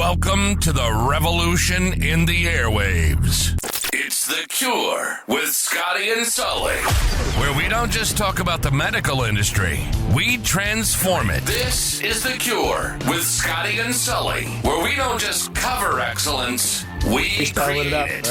Welcome to the revolution in the airwaves. It's The Cure with Scotty and Sully, where we don't just talk about the medical industry, we transform it. This is The Cure with Scotty and Sully, where we don't just cover excellence, we create it.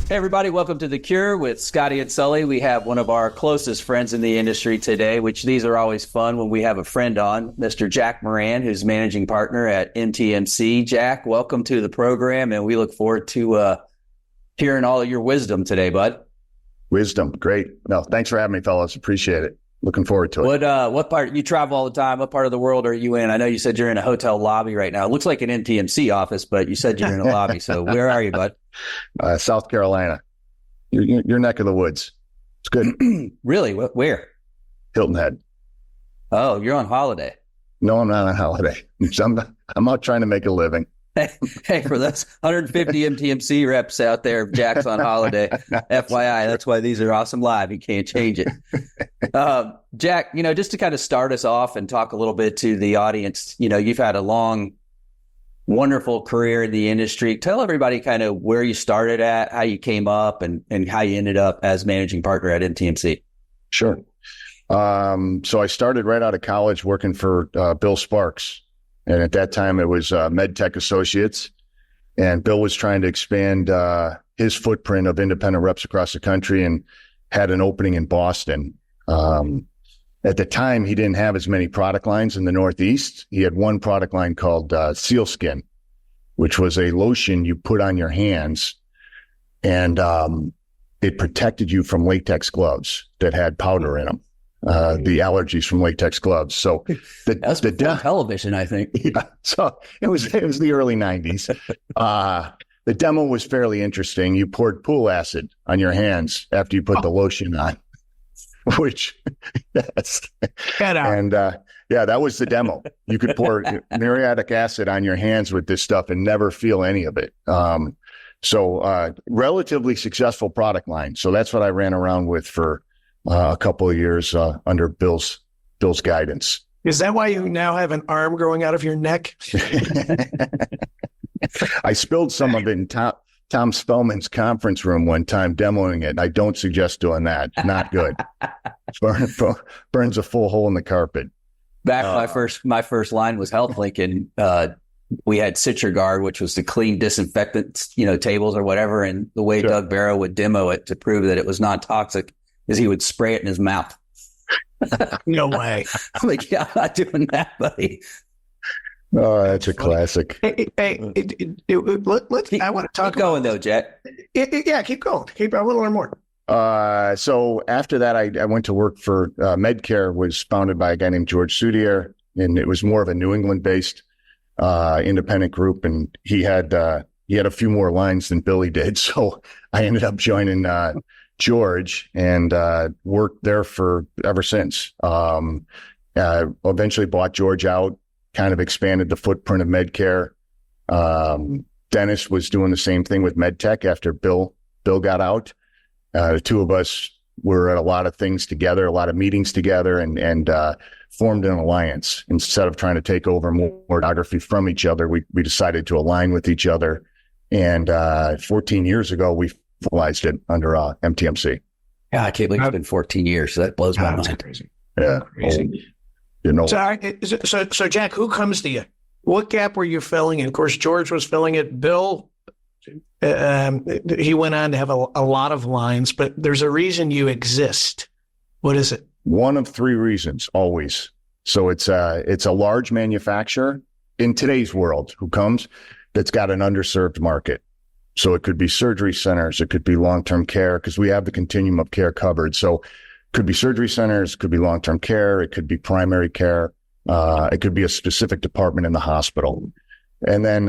Hey everybody, welcome to The Cure with Scotty and Sully. We have one of our closest friends in the industry today, which these are always fun when we have a friend on, Mr. Jack Moran, who's managing partner at MTMC. Jack, welcome to the program, and we look forward to hearing all of your wisdom today, bud. Wisdom, great. No, thanks for having me, fellas. Appreciate it. Looking forward to it. What part, you travel all the time, what part of the world are you in? I know you said you're in a hotel lobby right now. It looks like an MTMC office, but you said you're in a lobby. So where are you, bud? South Carolina. Your neck of the woods. It's good. Really? Where? Hilton Head. Oh, you're on holiday. No, I'm not on holiday. I'm out trying to make a living. Hey, for those 150 MTMC reps out there, Jack's on holiday. FYI, that's why these are awesome live. You can't change it. Jack, just to kind of start us off and talk a little bit to the audience, you've had a long, wonderful career in the industry. Tell everybody kind of where you started at, how you came up, and how you ended up as managing partner at MTMC. Sure. So I started right out of college working for Bill Sparks. And at that time, it was MedTech Associates. And Bill was trying to expand his footprint of independent reps across the country and had an opening in Boston. At the time, he didn't have as many product lines in the Northeast. He had one product line called Sealskin, which was a lotion you put on your hands, and it protected you from latex gloves that had powder in them. The allergies from latex gloves. So that's before television, I think. Yeah. So it was the early 90s. The demo was fairly interesting. You poured pool acid on your hands after you put the lotion on, which yes. And that was the demo. You could pour muriatic acid on your hands with this stuff and never feel any of it. So relatively successful product line. So that's what I ran around with for a couple of years under Bill's guidance. Is that why you now have an arm growing out of your neck? I spilled some of it in Tom Spellman's conference room one time demoing it. I don't suggest doing that. Not good. Burns a full hole in the carpet. Back my first line was HealthLink, and we had CitraGuard, which was to clean disinfectant, tables or whatever. And the way Doug Barrow would demo it to prove that it was non-toxic is he would spray it in his mouth. No way. I'm like, yeah, I'm not doing that, buddy. Oh, that's a classic. Hey, I want to talk keep going though, Jet. Yeah, keep going. I want to learn more. So after that, I went to work for MedCare, was founded by a guy named George Soudier, and it was more of a New England-based independent group, and he had a few more lines than Billy did. So I ended up joining George and worked there for ever since. Eventually bought George out, kind of expanded the footprint of MedCare. Dennis was doing the same thing with MedTech after Bill got out. The two of us were at a lot of things together, a lot of meetings together, and formed an alliance. Instead of trying to take over more geography from each other, we decided to align with each other. And 14 years ago, we formalized it under MTMC. Yeah, I can't believe it's been 14 years. So that blows my mind. Crazy. Yeah. Crazy. So Jack, who comes to you? What gap were you filling? And of course, George was filling it. Bill, he went on to have a lot of lines, but there's a reason you exist. What is it? One of three reasons, always. So it's a large manufacturer in today's world who comes that's got an underserved market. So it could be surgery centers, it could be long-term care, because we have the continuum of care covered. So it could be surgery centers, it could be long-term care, it could be primary care, it could be a specific department in the hospital. And then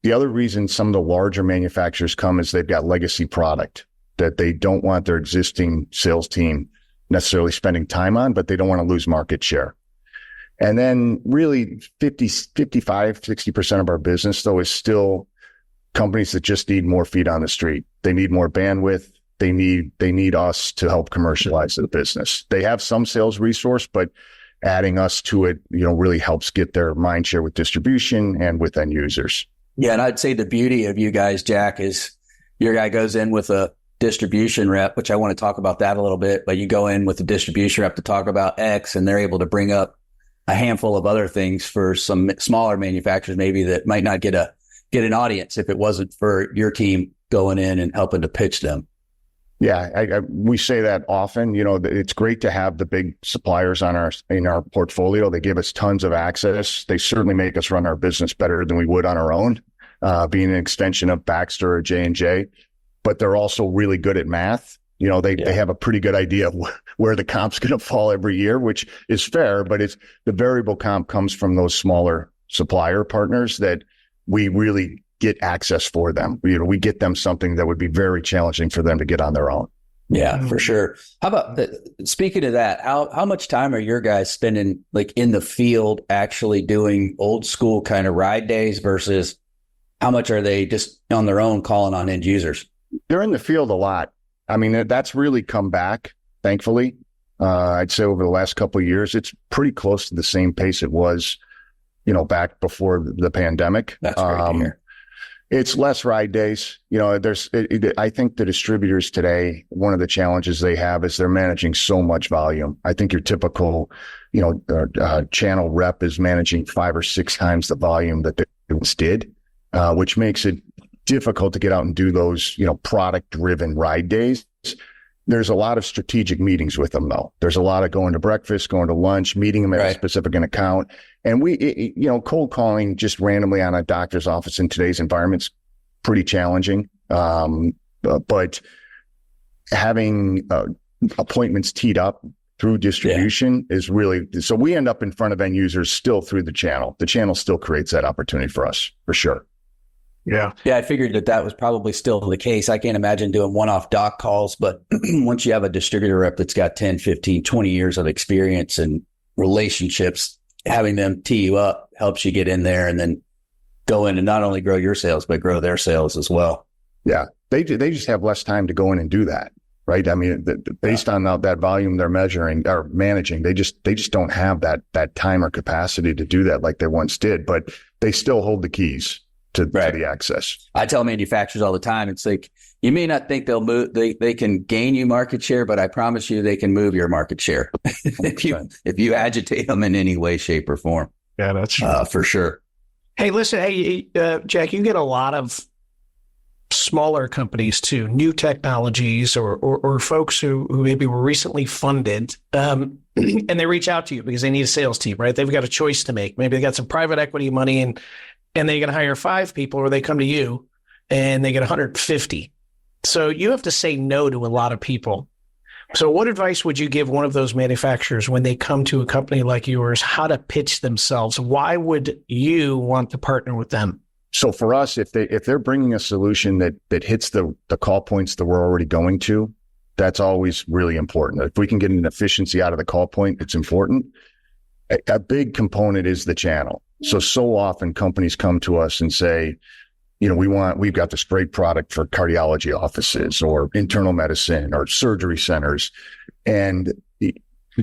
the other reason some of the larger manufacturers come is they've got legacy product that they don't want their existing sales team necessarily spending time on, but they don't want to lose market share. And then really 60% of our business, though, is still companies that just need more feet on the street. They need more bandwidth. They need us to help commercialize the business. They have some sales resource, but adding us to it, really helps get their mind share with distribution and with end users. Yeah. And I'd say the beauty of you guys, Jack, is your guy goes in with a distribution rep, which I want to talk about that a little bit, but you go in with a distribution rep to talk about X, and they're able to bring up a handful of other things for some smaller manufacturers, maybe that might not get an audience if it wasn't for your team going in and helping to pitch them. Yeah, we say that often. It's great to have the big suppliers in our portfolio. They give us tons of access. They certainly make us run our business better than we would on our own, being an extension of Baxter or J&J. But they're also really good at math. They have a pretty good idea of where the comp's going to fall every year, which is fair. But it's the variable comp comes from those smaller supplier partners that we really get access for them. We get them something that would be very challenging for them to get on their own. Yeah, for sure. How about speaking of that, how much time are your guys spending like in the field actually doing old school kind of ride days versus how much are they just on their own calling on end users? They're in the field a lot. I mean, that's really come back, thankfully. I'd say over the last couple of years, it's pretty close to the same pace it was, back before the pandemic. That's great to hear. It's less ride days. I think the distributors today, one of the challenges they have is they're managing so much volume. I think your typical, channel rep is managing 5 or 6 times the volume that they once did, which makes it difficult to get out and do those, product driven ride days. There's a lot of strategic meetings with them, though. There's a lot of going to breakfast, going to lunch, meeting them at a specific account. And cold calling just randomly on a doctor's office in today's environment's pretty challenging. But having appointments teed up through distribution is really, so we end up in front of end users still through the channel. The channel still creates that opportunity for us, for sure. Yeah. I figured that was probably still the case. I can't imagine doing one-off doc calls, but once you have a distributor rep that's got 10, 15, 20 years of experience and relationships, having them tee you up helps you get in there and then go in and not only grow your sales, but grow their sales as well. Yeah. They just have less time to go in and do that, right? I mean, based on that volume they're measuring or managing, they just don't have that time or capacity to do that like they once did, but they still hold the keys to the access. I tell manufacturers all the time, it's like, you may not think they'll move, they can gain you market share, but I promise you they can move your market share if you agitate them in any way, shape, or form. Yeah, that's true. For sure. Hey, listen, Jack, you get a lot of smaller companies too, new technologies or folks who maybe were recently funded, and they reach out to you because they need a sales team, right? They've got a choice to make. Maybe they got some private equity money and they can hire 5 people, or they come to you and they get 150. So you have to say no to a lot of people. So what advice would you give one of those manufacturers when they come to a company like yours, how to pitch themselves? Why would you want to partner with them? So for us, if they're bringing a solution that hits the call points that we're already going to, that's always really important. If we can get an efficiency out of the call point, it's important. A big component is the channel. So often companies come to us and say, we've got this great product for cardiology offices or internal medicine or surgery centers. And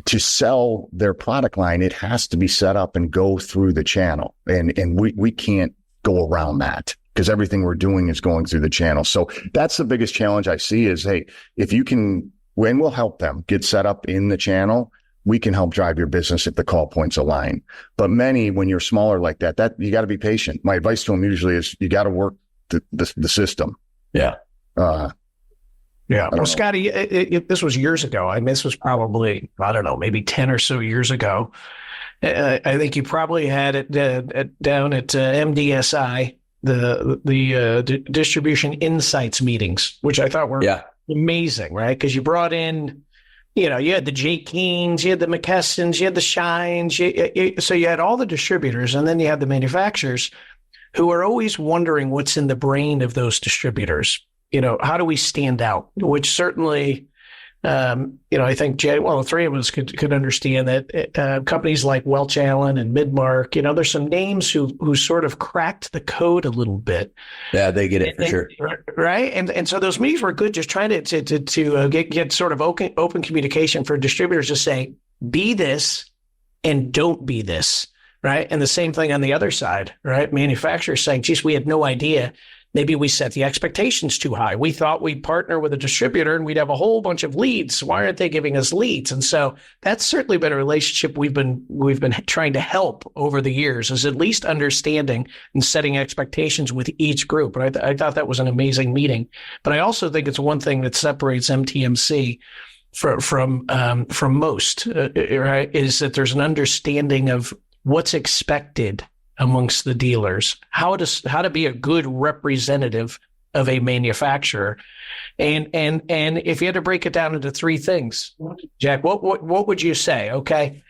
to sell their product line, it has to be set up and go through the channel. And we can't go around that because everything we're doing is going through the channel. So that's the biggest challenge I see is, hey, if you can, when we'll help them get set up in the channel, we can help drive your business if the call points align. But many, when you're smaller like that you got to be patient. My advice to them usually is you got to work the system. Yeah. Yeah. Well, Scotty, this was years ago. I mean, this was probably, I don't know, maybe 10 or so years ago. I think you probably had it down at MDSI, the distribution insights meetings, which I thought were amazing, right? Because you brought in, you had the J. Keens, you had the McKessons, you had the Shines. So you had all the distributors, and then you had the manufacturers who are always wondering what's in the brain of those distributors. How do we stand out? Which certainly, I think the 3 of us could understand that companies like Welch Allen and Midmark, there's some names who sort of cracked the code a little bit. Yeah, they get it for sure. Right. And so those meetings were good, just trying to get sort of open communication for distributors to say, be this, and don't be this, right? And the same thing on the other side, right? Manufacturers saying, geez, we had no idea. Maybe we set the expectations too high. We thought we'd partner with a distributor and we'd have a whole bunch of leads. Why aren't they giving us leads? And so that's certainly been a relationship we've been trying to help over the years, is at least understanding and setting expectations with each group. Right? I thought that was an amazing meeting. But I also think it's one thing that separates MTMC from most, right? Is that there's an understanding of what's expected amongst the dealers, how to be a good representative of a manufacturer, and if you had to break it down into three things, Jack, what would you say? Okay,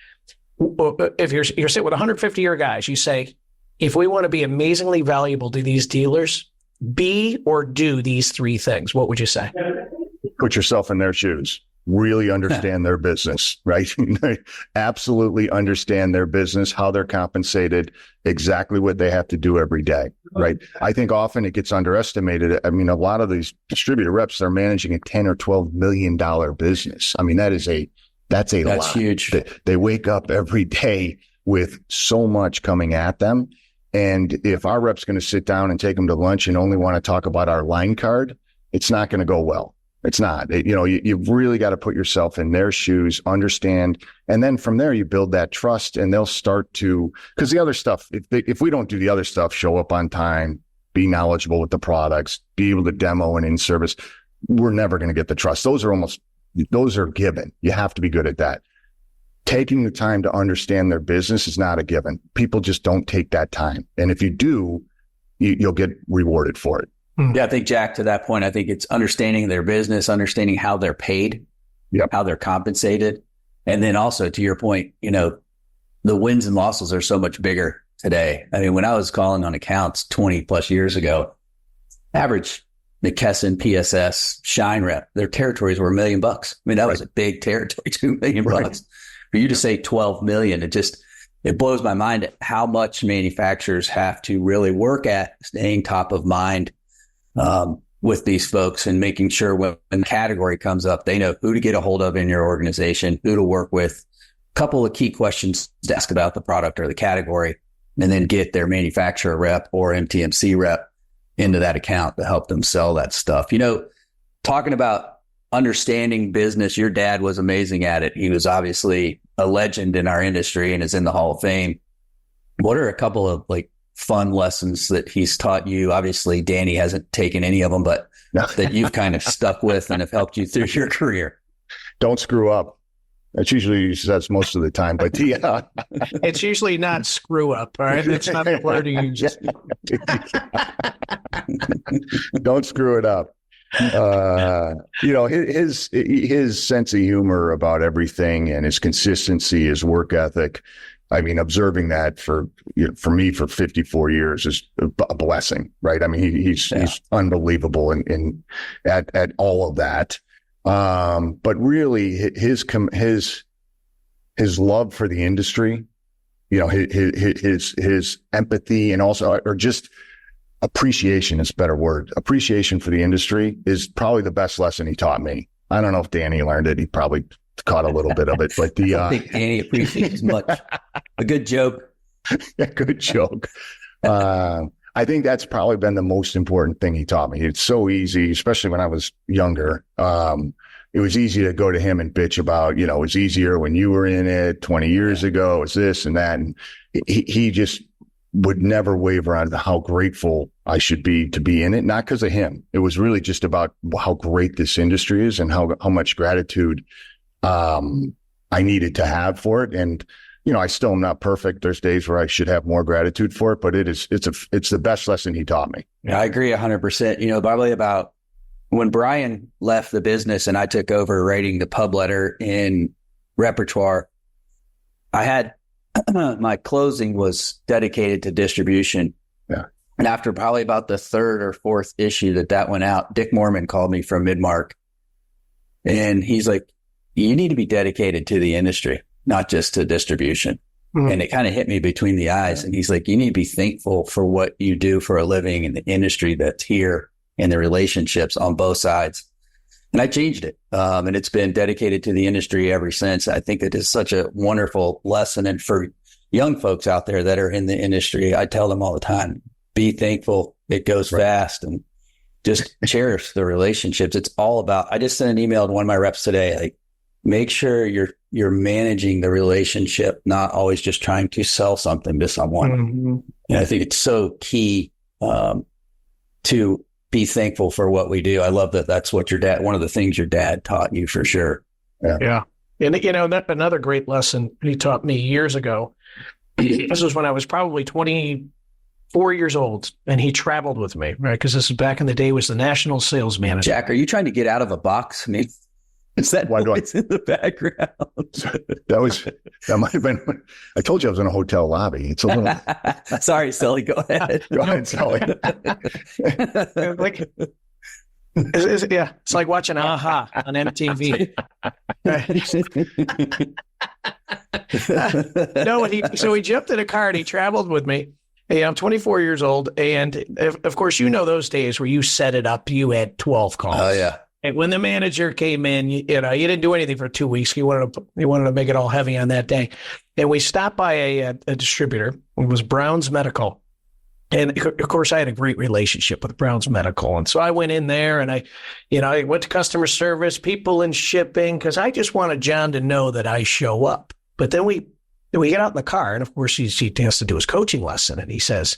if you're sitting with 150 of your guys, you say, if we want to be amazingly valuable to these dealers, be or do these three things. What would you say? Put yourself in their shoes. Really understand their business, right? Absolutely understand their business, how they're compensated, exactly what they have to do every day, right? I think often it gets underestimated. I mean, a lot of these distributor reps are managing a $10 or $12 million business. I mean, that's a lot. Huge. They wake up every day with so much coming at them. And if our rep's going to sit down and take them to lunch and only want to talk about our line card, it's not going to go well. It's not. You've really got to put yourself in their shoes, understand, and then from there you build that trust, and they'll start to, because the other stuff, if we don't do the other stuff, show up on time, be knowledgeable with the products, be able to demo and in service, we're never going to get the trust. Those are given. You have to be good at that. Taking the time to understand their business is not a given. People just don't take that time, and if you do, you'll get rewarded for it. Yeah, I think, Jack, to that point, I think it's understanding their business, understanding how they're paid, how they're compensated. And then also, to your point, the wins and losses are so much bigger today. I mean, when I was calling on accounts 20 plus years ago, average McKesson, PSS, Shine rep, their territories were $1 million. I mean, that was a big territory, $2 million. For you to say 12 million, it blows my mind at how much manufacturers have to really work at staying top of mind with these folks and making sure when the category comes up, they know who to get a hold of in your organization, who to work with, a couple of key questions to ask about the product or the category, and then get their manufacturer rep or MTMC rep into that account to help them sell that stuff. Talking about understanding business, your dad was amazing at it. He was obviously a legend in our industry and is in the Hall of Fame. What are a couple of fun lessons that he's taught you? Obviously, Danny hasn't taken any of them, but that you've kind of stuck with and have helped you through your career. Don't screw up. That's usually says most of the time, but it's usually not screw up. All right, that's not the word you use. Don't screw it up. His sense of humor about everything and his consistency, his work ethic. I mean, observing that for me for 54 years is a blessing, right? I mean, he's unbelievable at all of that. But really his love for the industry, his empathy, and also, or just appreciation is a better word. Appreciation for the industry is probably the best lesson he taught me. I don't know if Danny learned it. He probably caught a little bit of it, but I think Danny appreciates much. A good joke. A good joke. I think that's probably been the most important thing he taught me. It's so easy, especially when I was younger. It was easy to go to him and bitch about, it was easier when you were in it 20 years ago. It was this and that. And he just would never waver on how grateful I should be to be in it. Not because of him. It was really just about how great this industry is and how much gratitude I needed to have for it. And, I still am not perfect. There's days where I should have more gratitude for it, but it's the best lesson he taught me. Yeah, I agree 100%. Probably about when Brian left the business and I took over writing the pub letter in Repertoire, I had my closing was dedicated to distribution. Yeah. And after probably about the third or fourth issue that went out, Dick Mormon called me from Midmark. And he's like, you need to be dedicated to the industry, not just to distribution. Mm-hmm. And it kind of hit me between the eyes. And he's like, you need to be thankful for what you do for a living in the industry that's here and the relationships on both sides. And I changed it. And it's been dedicated to the industry ever since. I think it is such a wonderful lesson. And for young folks out there that are in the industry, I tell them all the time, be thankful. It goes fast, and just cherish the relationships. It's all about, I just sent an email to one of my reps today, like, make sure you're managing the relationship, not always just trying to sell something to someone. Mm-hmm. And I think it's so key to be thankful for what we do. I love that. That's what one of the things your dad taught you, for sure. Yeah. And, another great lesson he taught me years ago. This was when I was probably 24 years old, and he traveled with me, right? Because this is back in the day, was the national sales manager. Jack, are you trying to get out of a box? I mean, is that what's in the background? That might have been. I told you I was in a hotel lobby. It's a little. Sorry, Sully. Go ahead. Go ahead, Sully. It's like watching AHA on MTV. So he jumped in a car and he traveled with me. Hey, I'm 24 years old, and of course, those days where you set it up, you had 12 calls. Oh yeah. And when the manager came in, you didn't do anything for 2 weeks. He wanted to make it all heavy on that day. And we stopped by a distributor. It was Brown's Medical. And of course, I had a great relationship with Brown's Medical. And so I went in there and I went to customer service, people in shipping, because I just wanted John to know that I show up. But then we get out in the car, and of course, he has to do his coaching lesson. And he says,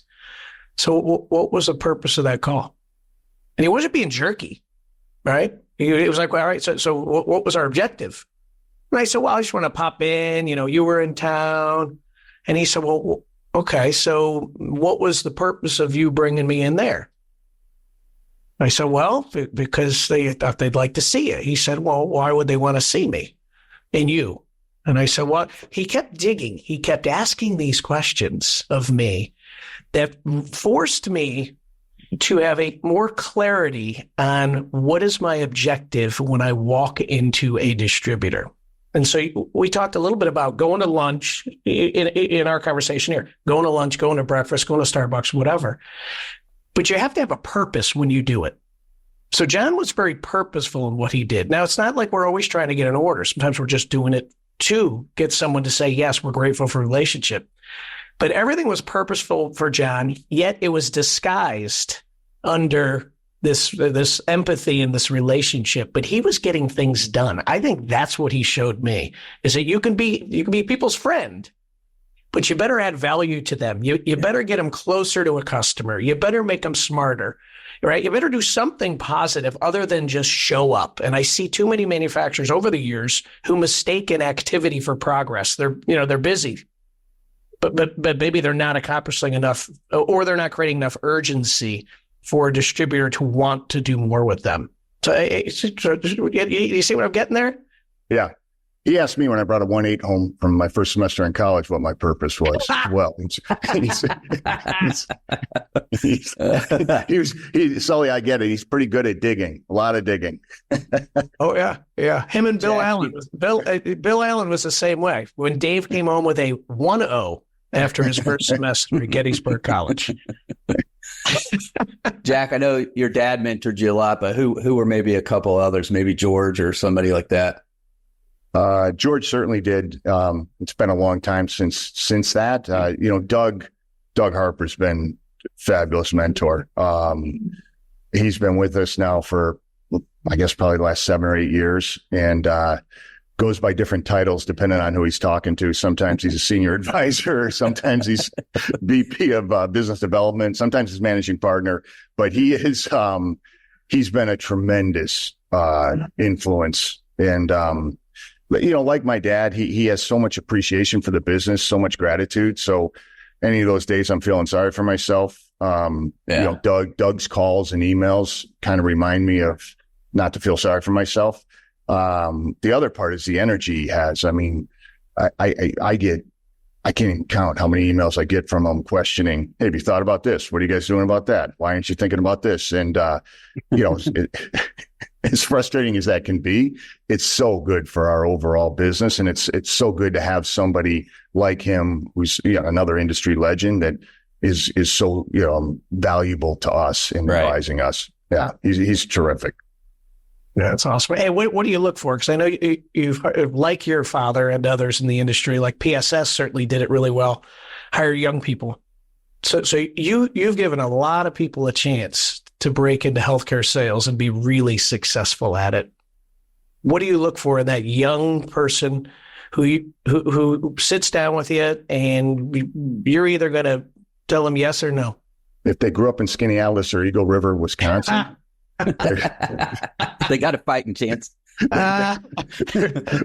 so what was the purpose of that call? And he wasn't being jerky. Right? It was like, well, all right, so what was our objective? And I said, well, I just want to pop in, you were in town. And he said, well, okay, so what was the purpose of you bringing me in there? I said, well, because they thought they'd like to see you. He said, well, why would they want to see me and you? And I said, well, he kept digging. He kept asking these questions of me that forced me to have more clarity on what is my objective when I walk into a distributor. And so we talked a little bit about going to lunch in our conversation here, going to lunch, going to breakfast, going to Starbucks, whatever. But you have to have a purpose when you do it. So John was very purposeful in what he did. Now, it's not like we're always trying to get an order. Sometimes we're just doing it to get someone to say, yes, we're grateful for the relationship. But everything was purposeful for John, yet it was disguised under this empathy and this relationship. But he was getting things done. I think that's what he showed me, is that you can be people's friend, but you better add value to them. You better get them closer to a customer. You better make them smarter, right? You better do something positive other than just show up. And I see too many manufacturers over the years who mistake inactivity for progress. They're busy. But maybe they're not accomplishing enough, or they're not creating enough urgency for a distributor to want to do more with them. So you see what I'm getting there? Yeah. He asked me when I brought a 1.8 home from my first semester in college what my purpose was. Well, Sully, I get it. He's pretty good at digging, a lot of digging. Oh, yeah. Yeah. Him and Bill Allen. Bill Allen was the same way. When Dave came home with a 1.0 after his first semester at Gettysburg College. Jack, I know your dad mentored you a lot, but who were maybe a couple others, maybe George or somebody like that? George certainly did. It's been a long time since that. Doug Harper's been a fabulous mentor. He's been with us now for, I guess, probably the last 7 or 8 years, and goes by different titles depending on who he's talking to. Sometimes he's a senior advisor, sometimes he's VP of business development, sometimes he's managing partner. But he's been a tremendous influence, and like my dad, he has so much appreciation for the business, so much gratitude. So any of those days I'm feeling sorry for myself, Doug's calls and emails kind of remind me of not to feel sorry for myself. The other part is the energy he has. I mean, I can't even count how many emails I get from him questioning, hey, have you thought about this? What are you guys doing about that? Why aren't you thinking about this? And, as frustrating as that can be, it's so good for our overall business. And it's so good to have somebody like him who's another industry legend that is so, valuable to us in advising us. Yeah. He's terrific. Yeah, that's awesome. Hey, what do you look for? Because I know you've, like your father and others in the industry, like PSS certainly did it really well, hire young people. So you've given a lot of people a chance to break into healthcare sales and be really successful at it. What do you look for in that young person who sits down with you and you're either going to tell them yes or no? If they grew up in Skaneateles or Eagle River, Wisconsin, they got a fighting chance.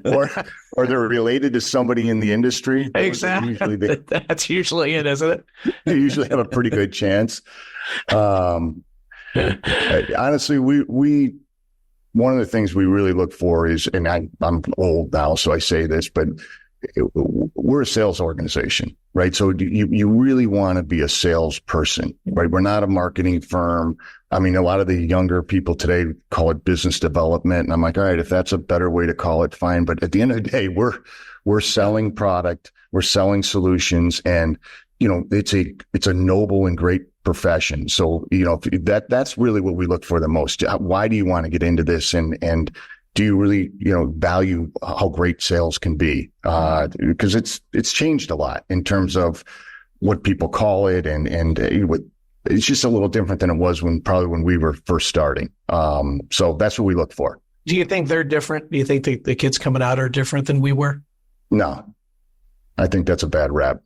or they're related to somebody in the industry. Exactly. That's usually it, isn't it? They usually have a pretty good chance. Honestly, we one of the things we really look for is, and I'm old now, so I say this, but we're a sales organization, right? So you really want to be a salesperson, right? We're not a marketing firm. I mean, a lot of the younger people today call it business development. And I'm like, all right, if that's a better way to call it, fine. But at the end of the day, we're selling product, we're selling solutions, and, you know, it's a noble and great profession. So, you know, that's really what we look for the most. Why do you want to get into this? And do you really, you know, value how great sales can be? Because it's changed a lot in terms of what people call it, and it's just a little different than it was when we were first starting. So that's what we look for. Do you think they're different? Do you think the kids coming out are different than we were? No, I think that's a bad rap.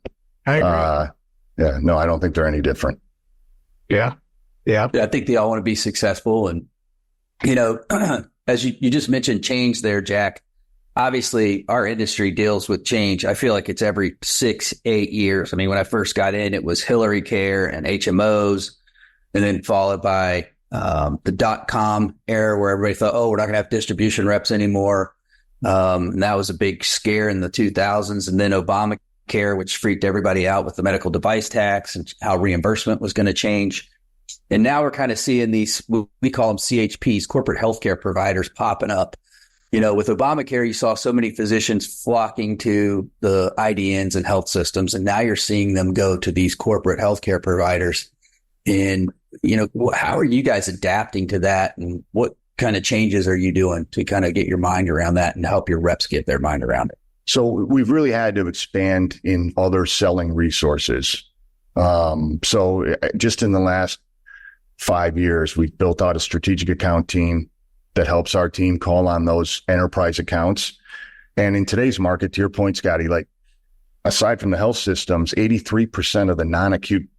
I agree. Yeah, no, I don't think they're any different. Yeah. I think they all want to be successful, and, you know, as you just mentioned change there, Jack, obviously our industry deals with change. I feel like it's every 6-8 years. I mean, when I first got in, it was Hillary Care and HMOs, and then followed by the .com era where everybody thought, oh, we're not going to have distribution reps anymore. And that was a big scare in the 2000s. And then Obamacare, which freaked everybody out with the medical device tax and how reimbursement was going to change. And now we're kind of seeing these, we call them CHPs, corporate healthcare providers, popping up. You know, with Obamacare, you saw so many physicians flocking to the IDNs and health systems, and now you're seeing them go to these corporate healthcare providers. And, you know, how are you guys adapting to that, and what kind of changes are you doing to kind of get your mind around that and help your reps get their mind around it? So we've really had to expand in other selling resources. So just in the last 5 years, we've built out a strategic account team that helps our team call on those enterprise accounts. And in today's market, to your point, Scotty, like, aside from the health systems, 83% of the non-acute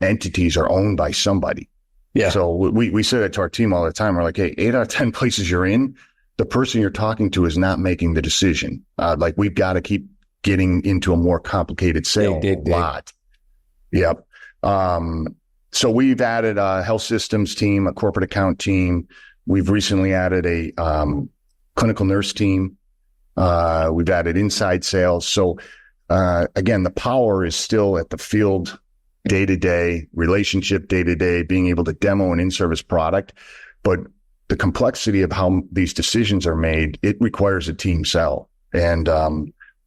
entities are owned by somebody. Yeah. So we say that to our team all the time. We're like, hey, 8 out of 10 places you're in, the person you're talking to is not making the decision. Like, we've got to keep getting into a more complicated sale a lot. Yep. So we've added a health systems team, a corporate account team. We've recently added a clinical nurse team. We've added inside sales. So again, the power is still at the field, day-to-day, relationship day-to-day, being able to demo an in-service product. But the complexity of how these decisions are made, it requires a team sell. And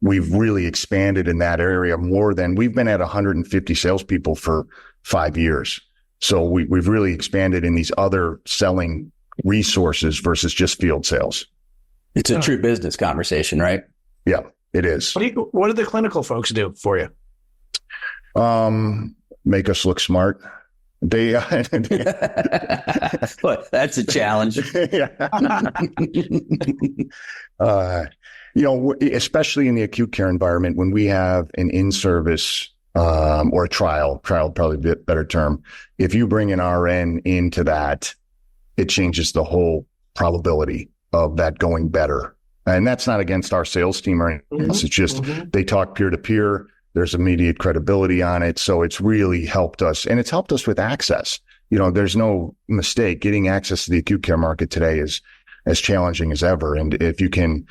we've really expanded in that area more than we've been at 150 salespeople for 5 years. So we've really expanded in these other selling resources versus just field sales. It's a true business conversation, right? Yeah, it is. What do the clinical folks do for you? Make us look smart. They Well, that's a challenge. You know, especially in the acute care environment, when we have an in-service or a trial probably a bit better term. If you bring an RN into that, it changes the whole probability of that going better. And that's not against our sales team or anything. It's just they talk peer to peer. There's immediate credibility on it. So it's really helped us, and it's helped us with access. You know, there's no mistake. Getting access to the acute care market today is as challenging as ever. And if you can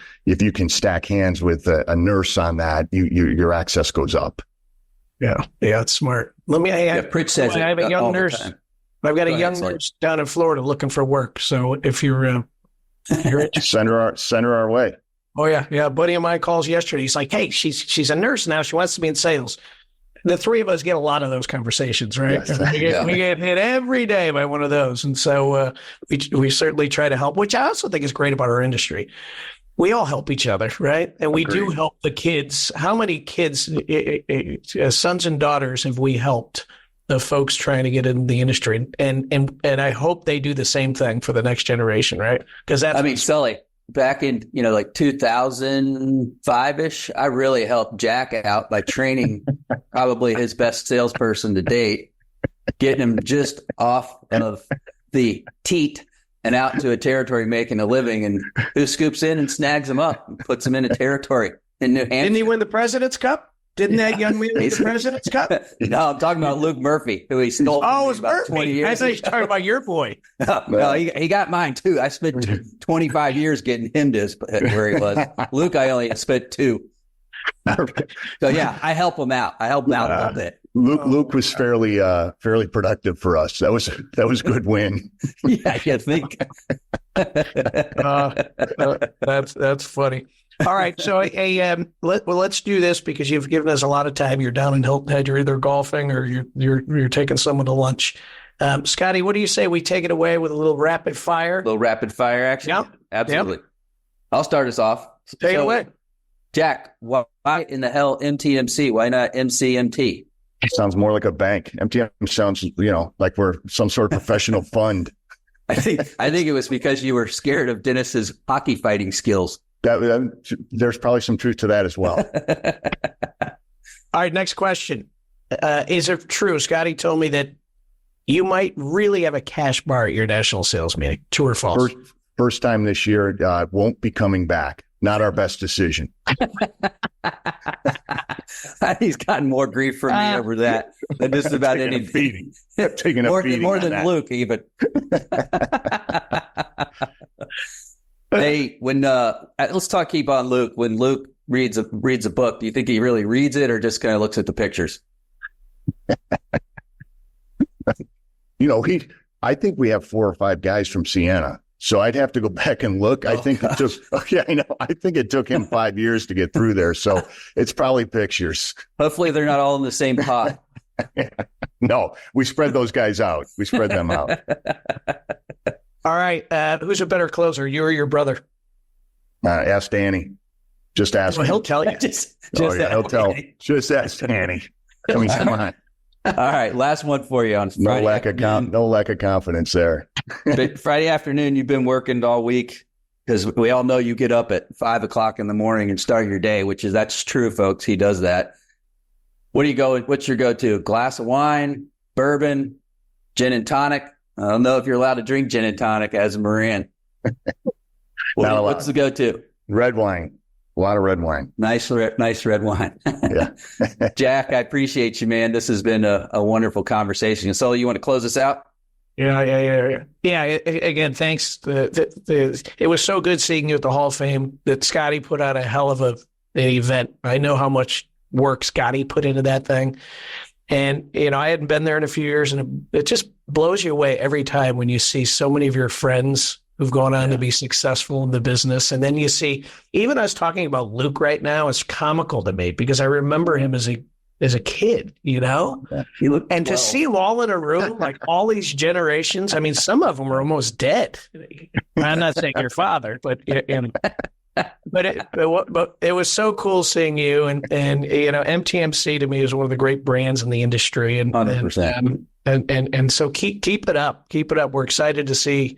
stack hands with a nurse on that, your access goes up. Yeah, it's smart. Pritch says I have a young nurse. I've got a young nurse down in Florida looking for work. So if you're interested, send her our way. Oh yeah. A buddy of mine calls yesterday. He's like, hey, she's a nurse now. She wants to be in sales. the three of us get a lot of those conversations, right? Yes. We get hit every day by one of those. And so we certainly try to help, which I also think is great about our industry. We all help each other, right? And we do help the kids. How many kids, sons and daughters, have we helped the folks trying to get in the industry? And I hope they do the same thing for the next generation, right? Because Sully, back in, like 2005-ish, I really helped Jack out by training probably his best salesperson to date, getting him just off of the teat and out to a territory making a living. And who scoops in and snags him up and puts him in a territory in New Hampshire? Didn't he win the President's Cup? Didn't that young man win the President's Cup? No, I'm talking about Luke Murphy, who he stole from me about Murphy. 20 years I thought you were talking about your boy. No, he got mine too. I spent 25 years getting him to where he was. Luke, I only spent 2. So yeah, I help him out. I help him out a little bit. Luke was fairly productive for us. That was a good win. Yeah, you think. That's funny. All right, so let's do this because you've given us a lot of time. You're down in Hilton Head. You're either golfing or you're taking someone to lunch. Scotty, what do you say we take it away with a little rapid fire? A little rapid fire action? Yep. Absolutely. Yep. I'll start us off. Take it away. Jack, why in the hell MTMC? Why not MCMT? Sounds more like a bank. MTM sounds, like we're some sort of professional fund. I think it was because you were scared of Dennis's hockey fighting skills. There's probably some truth to that as well. All right, next question. Is it true? Scotty told me that you might really have a cash bar at your national sales meeting. True or false? First time this year, won't be coming back. Not our best decision. He's gotten more grief from me over that than just about anything. Taking a beating more than that. Luke, even. Hey, when let's keep on Luke. When Luke reads a book, do you think he really reads it or just kind of looks at the pictures? I think we have 4 or 5 guys from Siena. So I'd have to go back and look. I think it took, I think it took him 5 years to get through there. So it's probably pictures. Hopefully they're not all in the same pot. No, we spread those guys out. We spread them out. All right. Who's a better closer, you or your brother? Ask Danny. Just ask him. He'll tell you. He'll tell. Just ask Danny. Come on. All right, last one for you on Friday. No lack of confidence there. But Friday afternoon, you've been working all week because we all know you get up at 5 o'clock in the morning and start your day, that's true, folks. He does that. What's your go-to? A glass of wine, bourbon, gin and tonic? I don't know if you're allowed to drink gin and tonic as a Moran. What's the go-to? Red wine. A lot of red wine. Nice red wine. Yeah. Jack, I appreciate you, man. This has been a wonderful conversation. Sully, you want to close us out? Yeah. Again, thanks. It was so good seeing you at the Hall of Fame. That Scotty put on a hell of an event. I know how much work Scotty put into that thing. And, I hadn't been there in a few years, and it just blows you away every time when you see so many of your friends who've gone on to be successful in the business. And then you see, even us talking about Luke right now, it's comical to me because I remember him as a kid, Yeah. And to see them all in a room, like all these generations, I mean, some of them are almost dead. I'm not saying your father, but it was so cool seeing you. And MTMC to me is one of the great brands in the industry. And 100%. And so keep it up. Keep it up. We're excited to see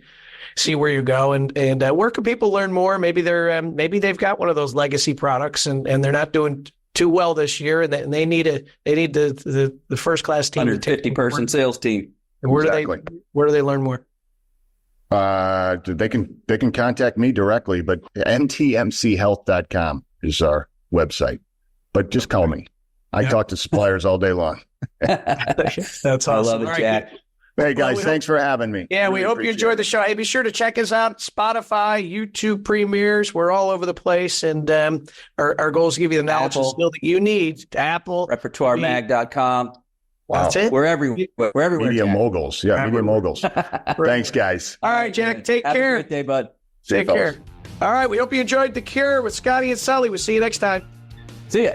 where you go and where can people learn more? Maybe they've got one of those legacy products and they're not doing too well this year and they need the first class team. 150 person sales team. And where do they learn more? They can contact me directly, but mtmchealth.com is our website. But just call me. I talk to suppliers all day long. That's awesome. I love it, Jack. Hey, guys, thanks for having me. Yeah, we hope you enjoyed the show. Hey, be sure to check us out. Spotify, YouTube premieres. We're all over the place. And our goal is to give you the knowledge and skill that you need. Apple. Repertoiremag.com. Wow. That's it. We're everywhere. Media Jack. moguls. Yeah, media moguls. Thanks, guys. All right, Jack. Take care. Have a good day, bud. Take care. All right. We hope you enjoyed The Cure with Scotty and Sully. We'll see you next time. See ya.